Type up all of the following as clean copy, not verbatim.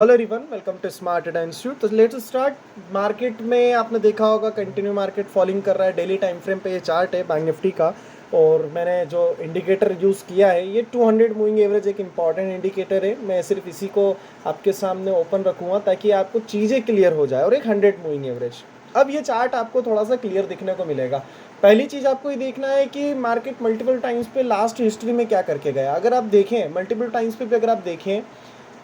Hello everyone, welcome to smart data institute. तो let's start. Market में आपने देखा होगा कंटिन्यू मार्केट फॉलिंग कर रहा है। डेली टाइम फ्रेम पे ये चार्ट है बैंक निफ्टी का, और मैंने जो इंडिकेटर यूज़ किया है ये 200 मूविंग एवरेज एक इंपॉर्टेंट इंडिकेटर है। मैं सिर्फ इसी को आपके सामने ओपन रखूँगा ताकि आपको चीज़ें क्लियर हो जाए, और एक 100 मूविंग एवरेज। अब ये चार्ट आपको थोड़ा सा क्लियर दिखने को मिलेगा। पहली चीज़ आपको ये देखना है कि मार्केट मल्टीपल टाइम्स पे लास्ट हिस्ट्री में क्या करके गया। अगर आप देखें मल्टीपल टाइम्स पे भी अगर आप देखें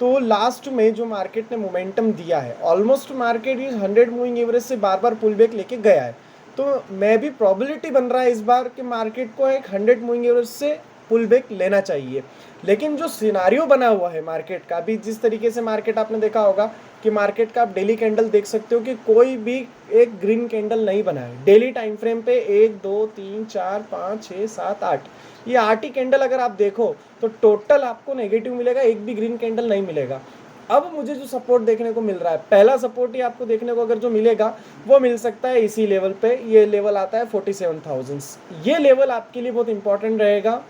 तो लास्ट में जो मार्केट ने मोमेंटम दिया है, ऑलमोस्ट मार्केट इस 100 मूविंग एवरेज से बार बार पुल बैक लेके गया है। तो मैं भी प्रोबेबिलिटी बन रहा है इस बार कि मार्केट को एक 100 मूविंग एवरेज से पुल बैक लेना चाहिए। लेकिन जो सिनारियो बना हुआ है मार्केट का, अभी जिस तरीके से मार्केट आपने देखा होगा कि मार्केट का आप डेली कैंडल देख सकते हो कि कोई भी एक ग्रीन कैंडल नहीं बना है। डेली टाइम फ्रेम पे 1 2 3 4 5 6 7 8, ये 8 ही कैंडल अगर आप देखो तो टोटल आपको नेगेटिव मिलेगा, एक भी ग्रीन कैंडल नहीं मिलेगा। अब मुझे जो सपोर्ट देखने को मिल रहा है, पहला सपोर्ट ही आपको देखने को अगर जो मिलेगा वो मिल सकता है इसी लेवल पे। ये लेवल आता है 47,000। ये लेवल आपके लिए बहुत इंपॉर्टेंट रहेगा।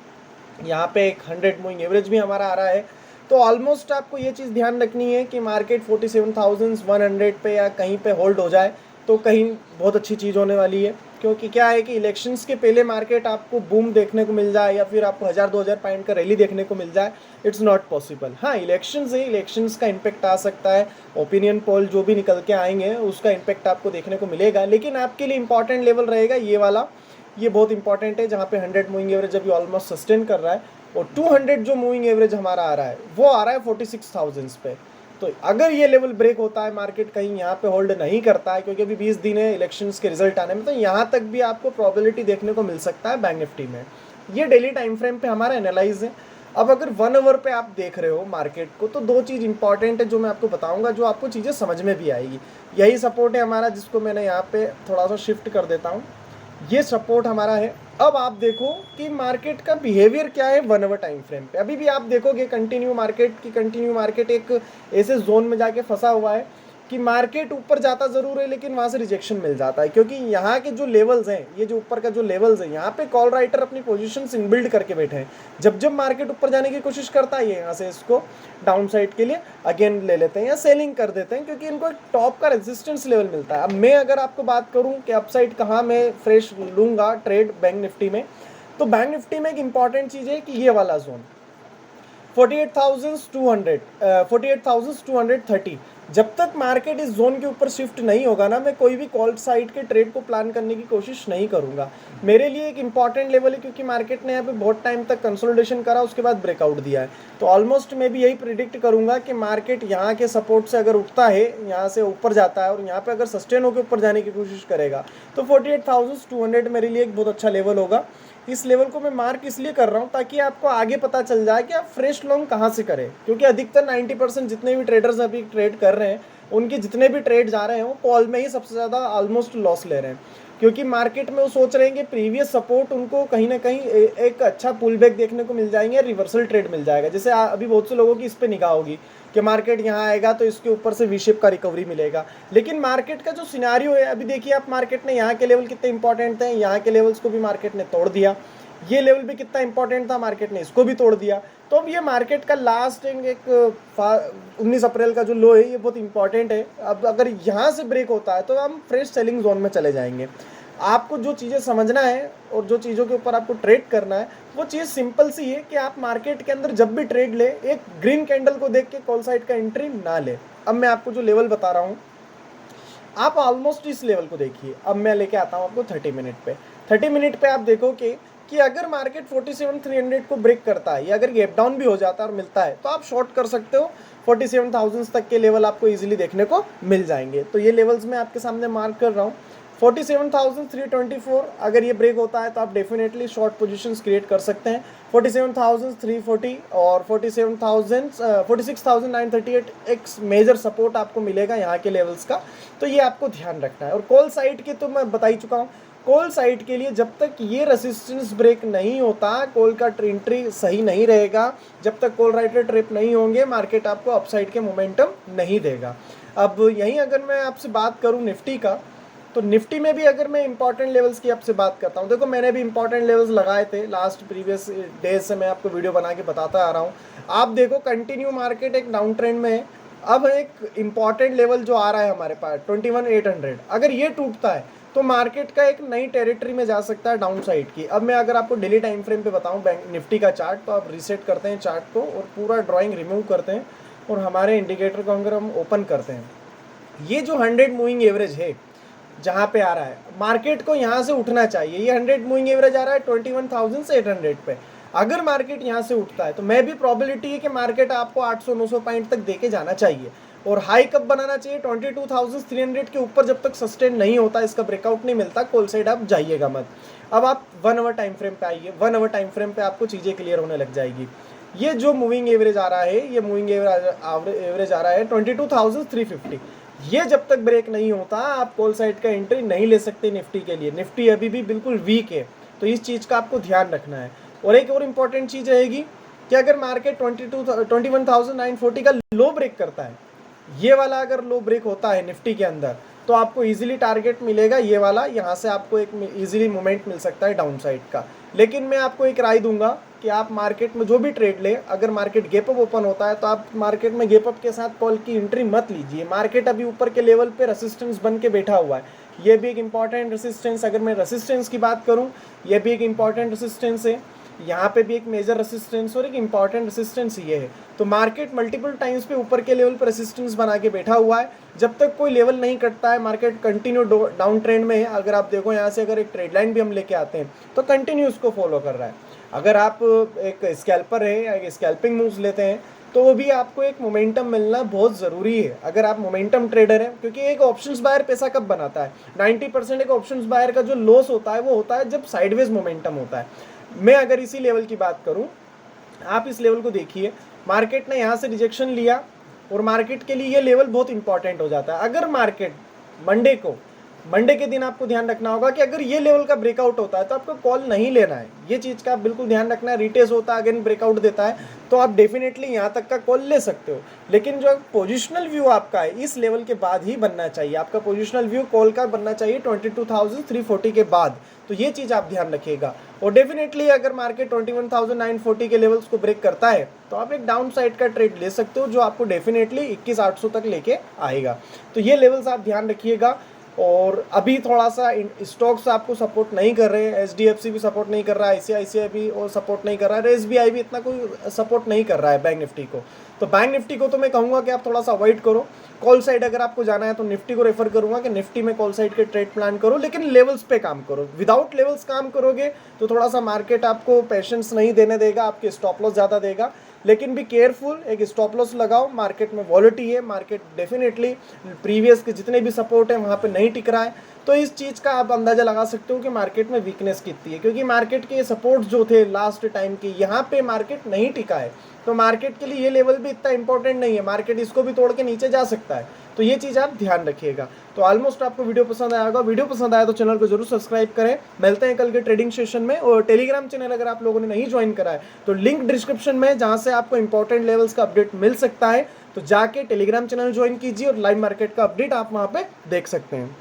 यहाँ पे एक 100 मूविंग एवरेज भी हमारा आ रहा है। तो ऑलमोस्ट आपको ये चीज़ ध्यान रखनी है कि मार्केट 47,100 पे या कहीं पे होल्ड हो जाए तो कहीं बहुत अच्छी चीज़ होने वाली है। क्योंकि क्या है कि इलेक्शंस के पहले मार्केट आपको बूम देखने को मिल जाए या फिर आपको 1000-2000 पॉइंट का रैली देखने को मिल जाए, इट्स नॉट पॉसिबल। हाँ, इलेक्शंस है, इलेक्शंस का इम्पैक्ट आ सकता है। ओपिनियन पोल जो भी निकल के आएंगे उसका इम्पैक्ट आपको देखने को मिलेगा, लेकिन आपके लिए इंपॉर्टेंट लेवल रहेगा ये वाला। ये बहुत इंपॉर्टेंट है जहाँ पे 100 मूविंग एवरेज अभी ऑलमोस्ट सस्टेन कर रहा है, और 200 जो मूविंग एवरेज हमारा आ रहा है वो आ रहा है 46,000 पे। तो अगर ये लेवल ब्रेक होता है, मार्केट कहीं यहाँ पे होल्ड नहीं करता है, क्योंकि अभी 20 दिन है इलेक्शंस के रिजल्ट आने में, तो यहाँ तक भी आपको प्रोबेबिलिटी देखने को मिल सकता है बैंक निफ्टी में। ये डेली टाइम फ्रेम पे हमारा एनालाइज है। अब अगर 1 आवर पे आप देख रहे हो मार्केट को, तो दो चीज़ इंपॉर्टेंट है जो मैं आपको बताऊंगा, जो आपको चीज़ें समझ में भी आएगी। यही सपोर्ट है हमारा, जिसको मैंने यहाँ पे थोड़ा सा शिफ्ट कर देता हूँ। ये सपोर्ट हमारा है। अब आप देखो कि मार्केट का बिहेवियर क्या है 1 आवर टाइम फ्रेम पे। अभी भी आप देखोगे कंटिन्यू मार्केट एक ऐसे जोन में जाके फंसा हुआ है कि मार्केट ऊपर जाता ज़रूर है लेकिन वहाँ से रिजेक्शन मिल जाता है, क्योंकि यहाँ के जो लेवल्स हैं, ये जो ऊपर का जो लेवल्स है, यहाँ पे कॉल राइटर अपनी पोजीशन इनबिल्ड करके बैठे हैं। जब जब मार्केट ऊपर जाने की कोशिश करता है, ये यहाँ से इसको डाउन साइड के लिए अगेन ले लेते हैं या सेलिंग कर देते हैं, क्योंकि इनको एक टॉप का रेजिस्टेंस लेवल मिलता है। अब मैं अगर आपको बात करूँ कि अपसाइड कहाँ मैं फ्रेश लूँगा ट्रेड बैंक निफ्टी में, तो बैंक निफ्टी में एक इंपॉर्टेंट चीज़ है कि ये वाला जोन 48,200, 48,230, जब तक मार्केट इस जोन के ऊपर शिफ्ट नहीं होगा ना, मैं कोई भी कॉल साइड के ट्रेड को प्लान करने की कोशिश नहीं करूंगा। मेरे लिए एक इंपॉर्टेंट लेवल है, क्योंकि मार्केट ने यहाँ पे बहुत टाइम तक कंसोलिडेशन करा, उसके बाद ब्रेकआउट दिया है। तो ऑलमोस्ट मैं भी यही प्रिडिक्ट करूंगा कि मार्केट यहाँ के सपोर्ट से अगर उठता है, यहाँ से ऊपर जाता है और यहाँ पे अगर सस्टेन होकर ऊपर जाने की कोशिश करेगा, तो 48,200 मेरे लिए एक बहुत अच्छा लेवल होगा। इस लेवल को मैं मार्क इसलिए कर रहा हूँ ताकि आपको आगे पता चल जाए कि आप फ्रेश लॉन्ग कहाँ से करें, क्योंकि अधिकतर 90% जितने भी ट्रेडर्स अभी ट्रेड कर रहे हैं, उनके जितने भी ट्रेड जा रहे हैं वो कॉल में ही सबसे ज़्यादा ऑलमोस्ट लॉस ले रहे हैं। क्योंकि मार्केट में वो सोच रहे हैं कि प्रीवियस सपोर्ट उनको कहीं ना कहीं एक अच्छा पुल बैक देखने को मिल जाएंगे, रिवर्सल ट्रेड मिल जाएगा। जैसे अभी बहुत से लोगों की इस पर निगाह होगी कि मार्केट यहाँ आएगा तो इसके ऊपर से वी शेप का रिकवरी मिलेगा। लेकिन मार्केट का जो सिनारियो है, अभी देखिए आप, मार्केट ने यहाँ के लेवल कितने इंपॉर्टेंट थे, यहाँ के लेवल्स को भी मार्केट ने तोड़ दिया। ये लेवल भी कितना इंपॉर्टेंट था, मार्केट ने इसको भी तोड़ दिया। तो अब ये मार्केट का लास्ट एक 19 अप्रैल का जो लो है, ये बहुत इंपॉर्टेंट है। अब अगर यहाँ से ब्रेक होता है तो हम फ्रेश सेलिंग जोन में चले जाएंगे। आपको जो चीज़ें समझना है और जो चीज़ों के ऊपर आपको ट्रेड करना है, वो चीज़ सिंपल सी है कि आप मार्केट के अंदर जब भी ट्रेड ले, एक ग्रीन कैंडल को देख के कॉल साइड का एंट्री ना ले। अब मैं आपको जो लेवल बता रहा हूँ, आप ऑलमोस्ट इस लेवल को देखिए। अब मैं लेके आता हूँ आपको 30 मिनट पे। 30 मिनट पे आप देखो कि अगर मार्केट 47,300 को ब्रेक करता है या अगर गैप डाउन भी हो जाता है और मिलता है, तो आप शॉर्ट कर सकते हो। 47,000 तक के लेवल आपको इजीली देखने को मिल जाएंगे। तो ये लेवल्स मैं आपके सामने मार्क कर रहा हूँ। 47,324 अगर ये ब्रेक होता है तो आप डेफिनेटली शॉर्ट पोजीशंस क्रिएट कर सकते हैं। 47,340 और 46,938 एक मेजर सपोर्ट आपको मिलेगा यहाँ के लेवल्स का। तो ये आपको ध्यान रखना है। और कॉल साइड के तो मैं बता ही चुका हूँ। कॉल साइड के लिए जब तक ये रेसिस्टेंस ब्रेक नहीं होता, कॉल का एंट्री सही नहीं रहेगा, जब तक कॉल राइटर ट्रिप नहीं होंगे, मार्केट आपको अपसाइड के मोमेंटम नहीं देगा। अब यहीं अगर मैं आपसे बात करूं निफ्टी का, तो निफ्टी में भी अगर मैं इंपॉर्टेंट लेवल्स की आपसे बात करता हूं, देखो मैंने भी इंपॉर्टेंट लेवल्स लगाए थे लास्ट प्रीवियस डेज से, मैं आपको वीडियो बना के बताता आ रहा हूं। आप देखो कंटिन्यू मार्केट एक डाउन ट्रेंड में है। अब एक इम्पॉर्टेंट लेवल जो आ रहा है हमारे पास 21,800, अगर ये टूटता है तो मार्केट का एक नई टेरिटरी में जा सकता है डाउन साइड की। अब मैं अगर आपको डेली टाइम फ्रेम पे बताऊं बैंक निफ्टी का चार्ट, तो आप रीसेट करते हैं चार्ट को और पूरा ड्राइंग रिमूव करते हैं और हमारे इंडिकेटर को अगर हम ओपन करते हैं, ये जो 100 मूविंग एवरेज है जहाँ पे आ रहा है, मार्केट को यहाँ से उठना चाहिए। ये 100 मूविंग एवरेज आ रहा है 21,800 पे। अगर मार्केट यहाँ से उठता है तो मैं भी प्रॉबिलिटी है कि मार्केट आपको 800-900 पॉइंट तक देके जाना चाहिए। और हाई कब बनाना चाहिए? 22,300 के ऊपर जब तक सस्टेन नहीं होता, इसका ब्रेकआउट नहीं मिलता, कॉल साइड आप जाइएगा मत। अब आप 1 आवर टाइम फ्रेम पे आइए। 1 आवर टाइम फ्रेम पे आपको चीज़ें क्लियर होने लग जाएगी। ये जो मूविंग एवरेज आ रहा है, ये मूविंग एवरेज आ रहा है 22,350। ये जब तक ब्रेक नहीं होता आप कॉल साइड का एंट्री नहीं ले सकते निफ्टी के लिए। निफ्टी अभी भी बिल्कुल वीक है, तो इस चीज़ का आपको ध्यान रखना है। और एक और इम्पॉर्टेंट चीज़ रहेगी कि अगर मार्केट 21,940 का लो ब्रेक करता है, ये वाला अगर लो ब्रेक होता है निफ्टी के अंदर, तो आपको इजीली टारगेट मिलेगा ये वाला। यहाँ से आपको एक इजीली मोमेंट मिल सकता है डाउन साइड का। लेकिन मैं आपको एक राय दूंगा कि आप मार्केट में जो भी ट्रेड ले, अगर मार्केट गैप अप ओपन होता है तो आप मार्केट में गैप अप के साथ कॉल की एंट्री मत लीजिए। मार्केट अभी ऊपर के लेवल पे रेसिस्टेंस बन के बैठा हुआ है। ये भी एक इंपॉर्टेंट रेसिस्टेंस, अगर मैं रेसिस्टेंस की बात करूँ, ये भी एक इंपॉर्टेंट रेसिस्टेंस है। यहाँ पे भी एक मेजर रेसिस्टेंस और एक इंपॉर्टेंट रेसिस्टेंस ये है। तो मार्केट मल्टीपल टाइम्स पे ऊपर के लेवल पर रेसिस्टेंस बना के बैठा हुआ है। जब तक कोई लेवल नहीं कटता है, मार्केट कंटिन्यू डाउन ट्रेंड में है। अगर आप देखो यहाँ से अगर एक ट्रेड लाइन भी हम लेके आते हैं तो कंटिन्यू उसको फॉलो कर रहा है। अगर आप एक स्कैल्पर है या एक स्कैल्पिंग मूव्स लेते हैं तो वो भी आपको एक मोमेंटम मिलना बहुत ज़रूरी है अगर आप मोमेंटम ट्रेडर हैं। क्योंकि एक ऑप्शंस बायर पैसा कब बनाता है? 90% एक ऑप्शंस बायर का जो लॉस होता है वो होता है जब साइडवेज मोमेंटम होता है। मैं अगर इसी लेवल की बात करूं, आप इस लेवल को देखिए, मार्केट ने यहाँ से रिजेक्शन लिया और मार्केट के लिए ये लेवल बहुत इंपॉर्टेंट हो जाता है। अगर मार्केट मंडे के दिन आपको ध्यान रखना होगा कि अगर ये लेवल का ब्रेकआउट होता है तो आपको कॉल नहीं लेना है। ये चीज़ का आप बिल्कुल ध्यान रखना है। रिटेस्ट होता है, अगर ब्रेकआउट देता है तो आप डेफिनेटली यहाँ तक का कॉल ले सकते हो। लेकिन जो पोजिशनल व्यू आपका है इस लेवल के बाद ही बनना चाहिए। आपका पोजिशनल व्यू कॉल का बनना चाहिए 22,340 के बाद। तो ये चीज़ आप ध्यान रखिएगा। और डेफिनेटली अगर मार्केट 21,940 के लेवल्स को ब्रेक करता है तो आप एक डाउन साइड का ट्रेड ले सकते हो जो आपको डेफिनेटली 21,800 तक लेके आएगा। तो ये लेवल्स आप ध्यान रखिएगा। और अभी थोड़ा सा स्टॉक्स आपको सपोर्ट नहीं कर रहे हैं। HDFC भी सपोर्ट नहीं कर रहा है, ICICI भी और सपोर्ट नहीं कर रहा है, SBI भी इतना कोई सपोर्ट नहीं कर रहा है बैंक निफ्टी को। तो बैंक निफ्टी को तो मैं कहूँगा कि आप थोड़ा सा अवॉइड करो। कॉल साइड अगर आपको जाना है तो निफ्टी को रेफर करूँगा कि निफ्टी में कॉल साइड के ट्रेड प्लान करो, लेकिन लेवल्स पे काम करो। विदाउट लेवल्स काम करोगे तो थोड़ा सा मार्केट आपको पेशेंस नहीं देने देगा, आपके स्टॉप लॉस ज़्यादा देगा। लेकिन भी केयरफुल, एक स्टॉप लॉस लगाओ। मार्केट में वॉलिटी है, मार्केट डेफिनेटली प्रीवियस के जितने भी सपोर्ट है वहाँ पे नहीं टिक रहा है। तो इस चीज़ का आप अंदाज़ा लगा सकते हो कि मार्केट में वीकनेस कितनी है। क्योंकि मार्केट के सपोर्ट जो थे लास्ट टाइम के, यहाँ पे मार्केट नहीं टिका है। तो मार्केट के लिए ये लेवल भी इतना इंपॉर्टेंट नहीं है, मार्केट इसको भी तोड़ के नीचे जा सकता है। तो ये चीज़ आप ध्यान रखिएगा। तो ऑलमोस्ट आपको वीडियो पसंद आया होगा। वीडियो पसंद आया तो चैनल को जरूर सब्सक्राइब करें। मिलते हैं कल के ट्रेडिंग सेशन में। और टेलीग्राम चैनल अगर आप लोगों ने नहीं ज्वाइन करा है तो लिंक डिस्क्रिप्शन में, जहाँ से आपको इंपॉर्टेंट लेवल्स का अपडेट मिल सकता है, तो जाके टेलीग्राम चैनल ज्वाइन कीजिए और लाइव मार्केट का अपडेट आप वहाँ पे देख सकते हैं।